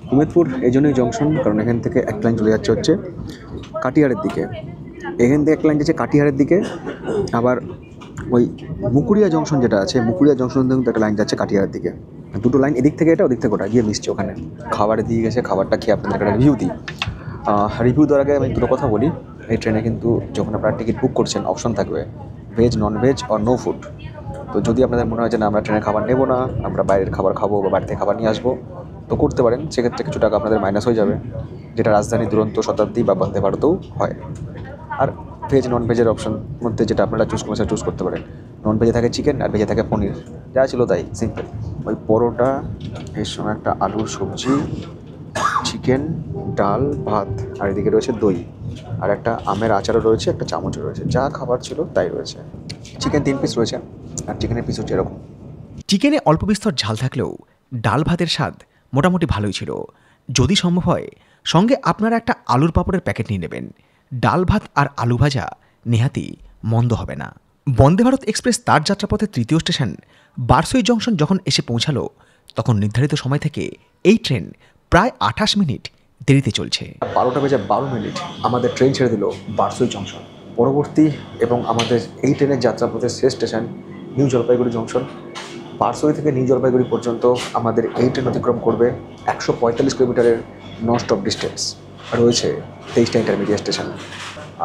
কুমেদপুর এই জন্যই জংশন কারণ এখান থেকে এক লাইন চলে যাচ্ছে হচ্ছে কাটিহারের দিকে, এখান থেকে এক লাইন যাচ্ছে কাটিহারের দিকে। আবার ওই মুকুরিয়া জংশন যেটা আছে, মুকুরিয়া জংশন থেকে একটা লাইন যাচ্ছে কাটিহারের দিকে। দুটো লাইন এদিক থেকে এটা ওদিক থেকে ওটা গিয়ে মিশছে ওখানে। খাবার দিয়ে গেছে, খাবারটা খেয়ে আপনাদের একটা রিভিউ দিই। রিভিউ দেওয়ার আগে আমি দুটো কথা বলি। এই ট্রেনে কিন্তু যখন আপনারা টিকিট বুক করছেন অপশন থাকবে ভেজ, নন ভেজ আর নো ফুড। তো যদি আপনাদের মনে হয় যে না আমরা ট্রেনের খাবার নেবো না, আমরা বাইরের খাবার খাবো বা বাড়ি থেকে খাবার নিয়ে আসবো, তো করতে পারেন। সেক্ষেত্রে কিছু টাকা আপনাদের মাইনাস হয়ে যাবে, যেটা রাজধানী, দুরন্ত, শতাব্দী বা বন্দে ভারতেও হয়। আর ভেজ নন ভেজের অপশন মধ্যে যেটা আপনারা চুজ করছেন চুজ করতে পারেন। নন ভেজে থাকে চিকেন আর ভেজে থাকে পনির, যা ছিল তাই সিম্পল। ওই পরোটা, এর সময় একটা আলুর সবজি, চিকেন, ডাল, ভাত, আর এদিকে রয়েছে দই, আর একটা আমের আচারও রয়েছে, একটা চামচও রয়েছে। যা খাবার ছিল তাই রয়েছে। চিকেন 3 পিস রয়েছে, আর চিকেনের পিস হচ্ছে এরকম। চিকেনে অল্প বিস্তর ঝাল থাকলেও ডাল ভাতের স্বাদ মোটামুটি ভালোই ছিল। যদি সম্ভব হয় সঙ্গে আপনারা একটা আলুর পাঁপড়ের প্যাকেট নিয়ে নেবেন। ডাল ভাত আর আলু ভাজা নেহাতি মন্দ হবে না। বন্দে ভারত এক্সপ্রেস তার যাত্রাপথের তৃতীয় স্টেশন বারসুই জংশন যখন এসে পৌঁছালো, তখন নির্ধারিত সময় থেকে এই ট্রেন প্রায় 28 মিনিট দেরিতে চলছে। 12:12 আমাদের ট্রেন ছেড়ে দিল বারসুই জংশন। পরবর্তী এবং আমাদের এই ট্রেনের যাত্রাপথের শেষ স্টেশন নিউ জলপাইগুড়ি জংশন। বারসুই থেকে নিউ জলপাইগুড়ি পর্যন্ত আমাদের এই ট্রেন অতিক্রম করবে 145 কিলোমিটারের নন স্টপ ডিস্টেন্স। রয়েছে 23টা ইন্টারমিডিয়েট স্টেশন।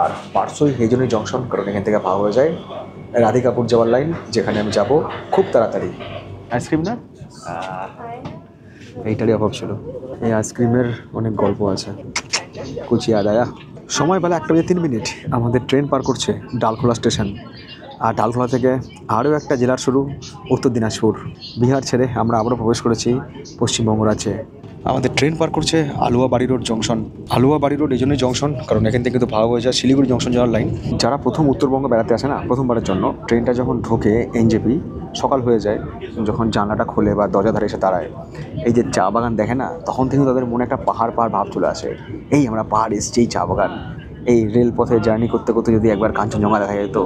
আর বারসুই এই জন্যই জংশন কারণ এখান থেকে পাওয়া হয়ে যায় রাধিকাপুর যাওয়ার লাইন, যেখানে আমি যাব খুব তাড়াতাড়ি। আইসক্রিম না, এইটারই অভাব ছিল। এই আইসক্রিমের অনেক গল্প আছে। কুচি আদায়া। সময় বেলা 1:03 আমাদের ট্রেন পার করছে ডালখোলা স্টেশন। আর ডালখোলা থেকে আরও একটা জেলার শুরু, উত্তর দিনাজপুর। বিহার ছেড়ে আমরা আবারও প্রবেশ করেছি পশ্চিমবঙ্গ রাজ্যে। আমাদের ট্রেন পার করছে আলুয়া বাড়ি রোড জংশন। আলুয়া বাড়ি রোড এই জন্যই জংশন কারণ এখান থেকে কিন্তু ভাগ হয়ে যায় শিলিগুড়ি জংশন যাওয়ার লাইন। যারা প্রথম উত্তরবঙ্গ বেড়াতে আসে না প্রথমবারের জন্য, ট্রেনটা যখন ঢোকে এনজেপি সকাল হয়ে যায়, যখন জানলাটা খোলে বা দরজা ধারে এসে দাঁড়ায়, এই যে চা বাগান দেখে না, তখন থেকে তাদের মনে একটা পাহাড় পাহাড় ভাব চলে আসে। এই আমরা পাহাড় এসছি, এই চা বাগান। এই রেলপথে জার্নি করতে করতে যদি একবার কাঞ্চনজঙ্ঘা দেখা যেত,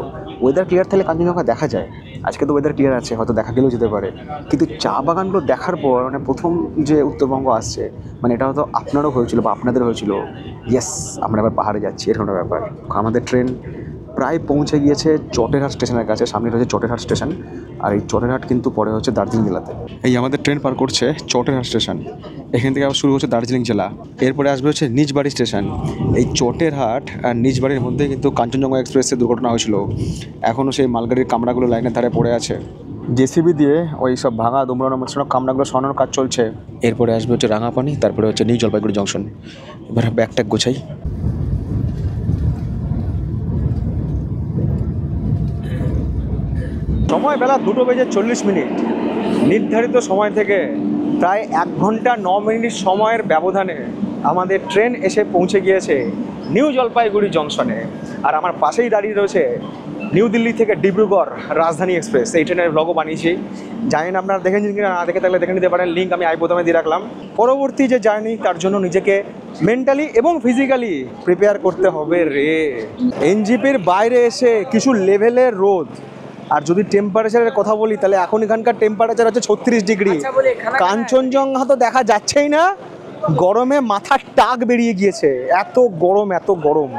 ওয়েদার ক্লিয়ার থাকলে কাঞ্চনজঙ্ঘা দেখা যায়। আজকে তো ওয়েদার ক্লিয়ার আছে, হয়তো দেখা গেলেও যেতে পারে, কিন্তু চা বাগানগুলো দেখার পর মানে প্রথম যে উত্তরবঙ্গ আসছে, মানে এটা হয়তো আপনারও হয়েছিল বা আপনাদের হয়েছিল, ইয়েস আমরা এবার পাহাড়ে যাচ্ছি, এরকম একটা ব্যাপার। আমাদের ট্রেন প্রায় পৌঁছে গিয়েছে চটেরহাট স্টেশনের কাছে। সামনে রয়েছে চটেরহাট স্টেশন, আর এই চটেরহাট কিন্তু পরে হচ্ছে দার্জিলিং জেলাতে। এই আমাদের ট্রেন পার করছে চটেরহাট স্টেশন, এখান থেকে আবার শুরু হচ্ছে দার্জিলিং জেলা, এরপরে আসবে হচ্ছে নিজবাড়ি স্টেশন। এই চটেরহাট আর নিজবাড়ির মধ্যে কিন্তু কাঞ্চনজঙ্ঘা এক্সপ্রেসের দুর্ঘটনা হয়েছিল, এখনও সেই মালগাড়ির কামরাগুলো লাইনের ধারে পড়ে আছে। জেসিবি দিয়ে ওই সব ভাঙা দুমড়ানো মোছানো কামরাগুলো সরানোর কাজ চলছে। এরপরে আসবে হচ্ছে রাঙাপানি, তারপরে হচ্ছে নিউ জলপাইগুড়ি জংশন। এবার ব্যাগ ট্যাগ গোছাই। সময় বেলা 2:40। নির্ধারিত সময় থেকে প্রায় 1 ঘন্টা 9 মিনিট সময়ের ব্যবধানে আমাদের ট্রেন এসে পৌঁছে গিয়েছে নিউ জলপাইগুড়ি জংশনে। আর আমার পাশেই দাঁড়িয়ে রয়েছে নিউ দিল্লি থেকে ডিব্রুগড় রাজধানী এক্সপ্রেস। এই ট্রেনের ব্লগও বানিয়েছি, জানি না আপনারা দেখেছেন কিনা, না দেখে থাকলে দেখে নিতে পারেন, লিঙ্ক আমি প্রথমে দিয়ে রাখলাম। পরবর্তী যে জার্নি তার জন্য নিজেকে মেন্টালি এবং ফিজিক্যালি প্রিপেয়ার করতে হবে রে। এনজিপির বাইরে এসে কিছু লেভেলের রোদ, আর যদি টেম্পারেচারের কথা বলি তাহলে এখন এখানকার টেম্পারেচার হচ্ছে 36 ডিগ্রি। কাঞ্চনজঙ্ঘা তো দেখা যাচ্ছেই না, গরমে মাথার টাক বেরিয়ে গিয়েছে, এত গরম এত গরম।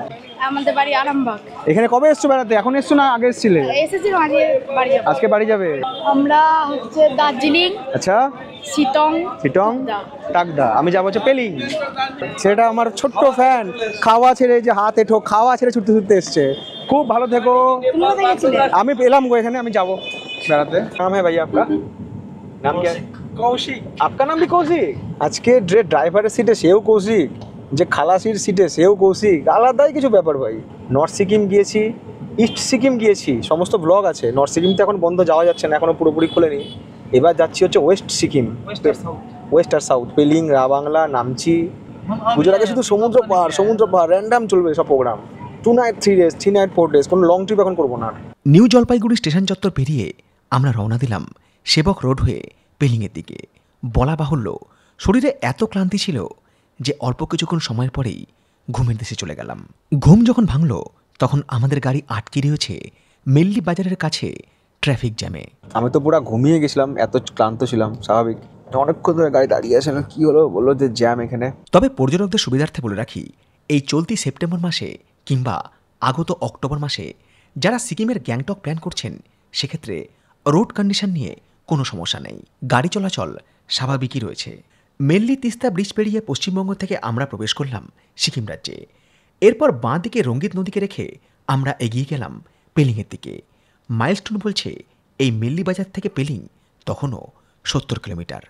আমাদের বাড়ি আরামবাগ। এখানে কবে এসছো বেড়াতে? এখন এসছো না আগে এসছিলে? এসেছি মাঝে বাড়ি যাবো। আজকে বাড়ি যাবে? আমরা হচ্ছে দার্জিলিং, আচ্ছা, সিটং, টাকদা। আমি যাবো হচ্ছে পেলিং। সেটা আমার ছোট্ট ফ্যান, খাওয়া ছেড়ে যে হাত এঠো খাওয়া ছেড়ে ছুটতে ছুটতে এসছে। খুব ভালো থেকো। তুমি কোথায় গেছিলে? আমি পেলাম গো এখানে, আমি যাবো বেড়াতে। নাম হ্যাঁ ভাইয়া आपका নাম क्या? কৌশিক। आपका नाम भी কৌশিক? আজকে ড্রাইভারের সিটে সেও কৌশিক, যে খালাসির সিটে সেও কৌশিক, আলাদাই কিছু ব্যাপার ভাই। নর্থ সিকিম গিয়েছি, ইস্ট সিকিম গিয়েছি, সমস্ত ব্লগ আছে। নর্থ সিকিম তো এখন বন্ধ, যাওয়া যাচ্ছে না, এখনও পুরোপুরি খোলেনি। এবার যাচ্ছি হচ্ছে ওয়েস্ট সিকিম, ওয়েস্ট আর সাউথ, পেলিং, রাবাংলা, নামচি। পুজোর আগে শুধু সমুদ্র পাহাড় র্যান্ডাম চলবে সব programme. 2 night 3 days, 3 night 4 days, কোনো লং ট্রিপ এখন করবো না। নিউ জলপাইগুড়ি স্টেশন চত্বর পেরিয়ে আমরা রওনা দিলাম সেবক রোড হয়ে পেলিংয়ের দিকে। বলা বাহুল্য, শরীরে এত ক্লান্তি ছিল যে অল্প কিছুক্ষণ সময়ের পরেই ঘুমের দেশে চলে গেলাম। ঘুম যখন ভাঙল তখন আমাদের গাড়ি আটকে রয়েছে মেল্লি বাজারের কাছে ট্রাফিক জ্যামে। আমি তো পুরো ঘুমিয়ে গেছিলাম, এত ক্লান্ত ছিলাম। স্বাভাবিক, অনেকক্ষণ ধরে গাড়ি দাঁড়িয়ে আছে না, কী হলো? বললো যে জ্যাম এখানে। তবে পর্যটকদের সুবিধার্থে বলে রাখি, এই চলতি সেপ্টেম্বর মাসে কিংবা আগত অক্টোবর মাসে যারা সিকিমের গ্যাংটক প্ল্যান করছেন, সেক্ষেত্রে রোড কন্ডিশন নিয়ে কোনো সমস্যা নেই, গাড়ি চলাচল স্বাভাবিকই রয়েছে। মেল্লি তিস্তা ব্রিজ পেরিয়ে পশ্চিমবঙ্গ থেকে আমরা প্রবেশ করলাম সিকিম রাজ্যে। এরপর বাঁ দিকে রঙ্গিত নদীকে রেখে আমরা এগিয়ে গেলাম পেলিংয়ের দিকে। মাইলস্টোন বলছে এই মেল্লি বাজার থেকে পেলিং তখনও 70 কিলোমিটার।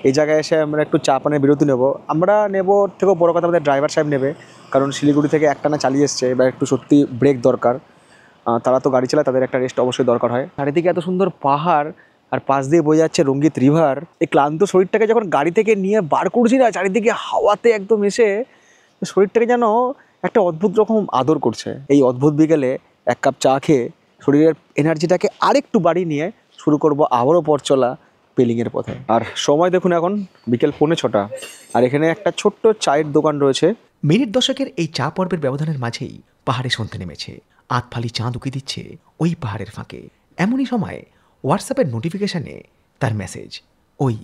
এই জায়গায় এসে আমরা একটু চা পানের বিরতি নেব। আমরা নেব থেকেও বড় কথা আমাদের ড্রাইভার সাহেব নেবে, কারণ শিলিগুড়ি থেকে একটানা চালিয়ে এসছে, এবার একটু সত্যি ব্রেক দরকার। তারা তো গাড়ি চালায়, তাদের একটা রেস্ট অবশ্যই দরকার হয়। চারিদিকে এত সুন্দর পাহাড় আর পাশ দিয়ে বয়ে যাচ্ছে রঙ্গিত রিভার। এই ক্লান্ত শরীরটাকে যখন গাড়ি থেকে নিয়ে বার করছি না, চারিদিকে হাওয়াতে একদম এসে শরীরটাকে যেন একটা অদ্ভুত রকম আদর করছে। এই অদ্ভুত বিকেলে 1 কাপ চা খেয়ে শরীরের এনার্জিটাকে আরেকটু বাড়িয়ে নিয়ে শুরু করব আবারও পথ চলা পেলিংয়ের পথে। আর সময় দেখুন এখন বিকেল 5:45, আর এখানে একটা ছোট্ট চায়ের দোকান রয়েছে। মিনিট দশকের এই চা পর্বের ব্যবধানের মাঝেই পাহাড়ে সন্ধ্যে নেমেছে। আতফালি চাঁদ উকি দিচ্ছে ওই পাহাড়ের ফাঁকে। এমনই সময় হোয়াটসঅ্যাপের নোটিফিকেশানে তার মেসেজ, ওই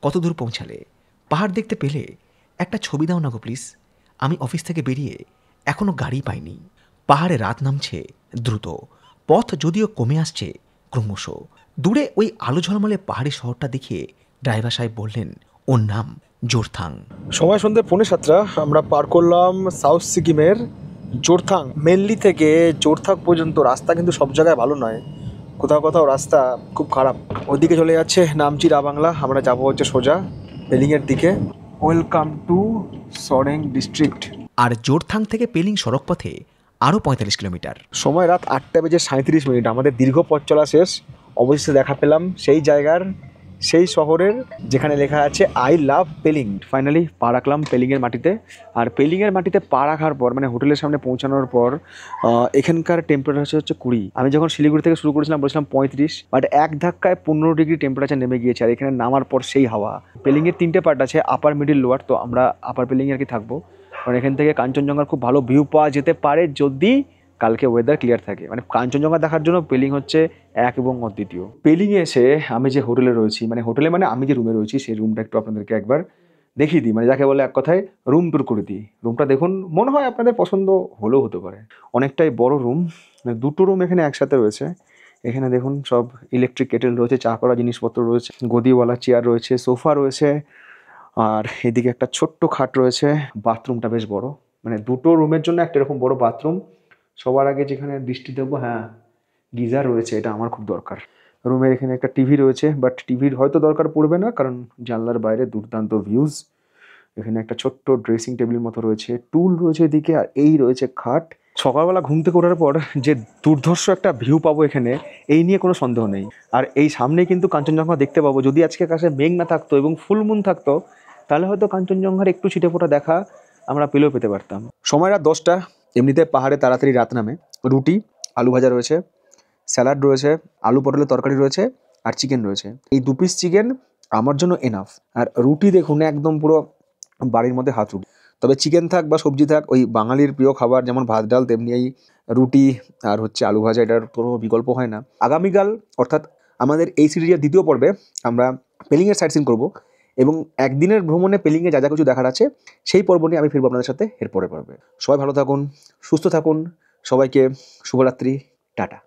কত দূর পৌঁছালে, পাহাড় দেখতে পেলে একটা ছবি দাও না গো প্লিজ, আমি অফিস থেকে বেরিয়ে এখনও গাড়ি পাইনি। পাহাড়ে রাত নামছে দ্রুত, পথ যদিও কমে আসছে ক্রমশ। দূরে ওই আলো ঝলমলে পাহাড়ি শহরটা দেখিয়ে ড্রাইভার সাহেব বললেন ওর নাম জোরথাং। সময় সন্ধ্যে 6:45, আমরা পার করলাম সাউথ সিকিমের জোরথাং। মেনলি থেকে জোরথাং পর্যন্ত রাস্তা কিন্তু সব জায়গায় ভালো নয়, কোথাও কোথাও রাস্তা খুব খারাপ। ওইদিকে চলে যাচ্ছে নামচি রাবাংলা, আমরা যাবো হচ্ছে সোজা পেলিংয়ের দিকে। Welcome to Soreng district. আর জোরথাং থেকে পেলিং সড়ক পথে আরও 45 কিলোমিটার। সময় রাত 8:37। আমাদের দীর্ঘ পথ চলা শেষ, অবশেষে দেখা পেলাম সেই জায়গার সেই শহরের যেখানে লেখা আছে আই লাভ পেলিং। ফাইনালি পা রাখলাম পেলিংয়ের মাটিতে। আর পেলিংয়ের মাটিতে পা রাখার পর মানে হোটেলের সামনে পৌঁছানোর পর এখানকার টেম্পারেচার হচ্ছে 20। আমি যখন শিলিগুড়ি থেকে শুরু করেছিলাম বলেছিলাম 35, বাট এক ধাক্কায় 15 ডিগ্রি টেম্পারেচার নেমে গিয়েছে। আর এখানে নামার পর সেই হাওয়া। পেলিংয়ের 3টে পার্ট আছে, আপার, মিডিল, লোয়ার। তো আমরা আপার পেলিংয়ে আর কি থাকবো, কারণ এখান থেকে কাঞ্চনজঙ্ঘার খুব ভালো ভিউ পাওয়া যেতে পারে যদি কালকে ওয়েদার ক্লিয়ার থাকে। মানে কাঞ্চনজঙ্ঘা দেখার জন্য পেলিং হচ্ছে এক এবং অদ্বিতীয়। পেলিংয়ে এসে আমি যে হোটেলে রয়েছি, মানে হোটেলে মানে আমি যে রুমে রয়েছি, সেই রুমটা একটু আপনাদেরকে একবার দেখিয়ে দিই। মানে যাকে বলে এক কথায় রুম ট্যুর করে দিই। রুমটা দেখুন, মনে হয় আপনাদের পছন্দ হলেও হতে পারে। অনেকটাই বড় রুম, মানে 2টো রুম এখানে একসাথে রয়েছে। এখানে দেখুন সব ইলেকট্রিক কেটেল রয়েছে, চা করা জিনিসপত্র রয়েছে, গদিওয়ালা চেয়ার রয়েছে, সোফা রয়েছে, আর এদিকে একটা ছোট্ট খাট রয়েছে। বাথরুমটা বেশ বড়, মানে 2টো রুমের জন্য একটা এরকম বড় বাথরুম। সবার আগে যেখানে দৃষ্টি দেবো, হ্যাঁ গিজার রয়েছে, এটা আমার খুব দরকার। রুমের এখানে একটা টিভি রয়েছে, বাট টিভির হয়তো দরকার পড়বে না, কারণ জানলার বাইরে দুর্দান্ত ভিউজ। এখানে একটা ছোট্ট ড্রেসিং টেবিল মতো রয়েছে, টুল রয়েছে এদিকে, আর এই রয়েছে খাট। সকালবেলা ঘুম থেকে ওঠার পর যে দুর্ধর্ষ একটা ভিউ পাবো এখানে, এই নিয়ে কোনো সন্দেহ নেই। আর এই সামনেই কিন্তু কাঞ্চনজঙ্ঘা দেখতে পাবো। যদি আজকে আকাশে মেঘ না থাকতো এবং ফুল মুন থাকতো, তাহলে হয়তো কাঞ্চনজঙ্ঘার একটু ছিটেফোঁটা দেখা আমরা পেতে পারতাম। সময় রাত 10টা। এমনিতে পাহাড়ে তাড়াতাড়ি রাত নামে। রুটি, আলু ভাজা রয়েছে, স্যালাড রয়েছে, আলু পটলের তরকারি রয়েছে, আর চিকেন রয়েছে। এই 2 পিস চিকেন আমার জন্য এনাফ। আর রুটি দেখুন একদম পুরো বাড়ির মধ্যে হাত রুটি। তবে চিকেন থাক বা সবজি থাক, ওই বাঙালির প্রিয় খাবার যেমন ভাত ডাল, তেমনি এই রুটি আর হচ্ছে আলু ভাজা, এটার কোনো বিকল্প হয় না। আগামীকাল অর্থাৎ আমাদের এই সিরিজের 2য় পর্বে আমরা পেলিংয়ের সাইট সিন করবো, এবং একদিনের ভ্রমণে পেলিংয়ে যা যা কিছু দেখার আছে সেই পর্ব নিয়ে আমি ফিরবো আপনাদের সাথে এর পরে পর্বে। সবাই ভালো থাকুন, সুস্থ থাকুন, সবাইকে শুভরাত্রি, টাটা।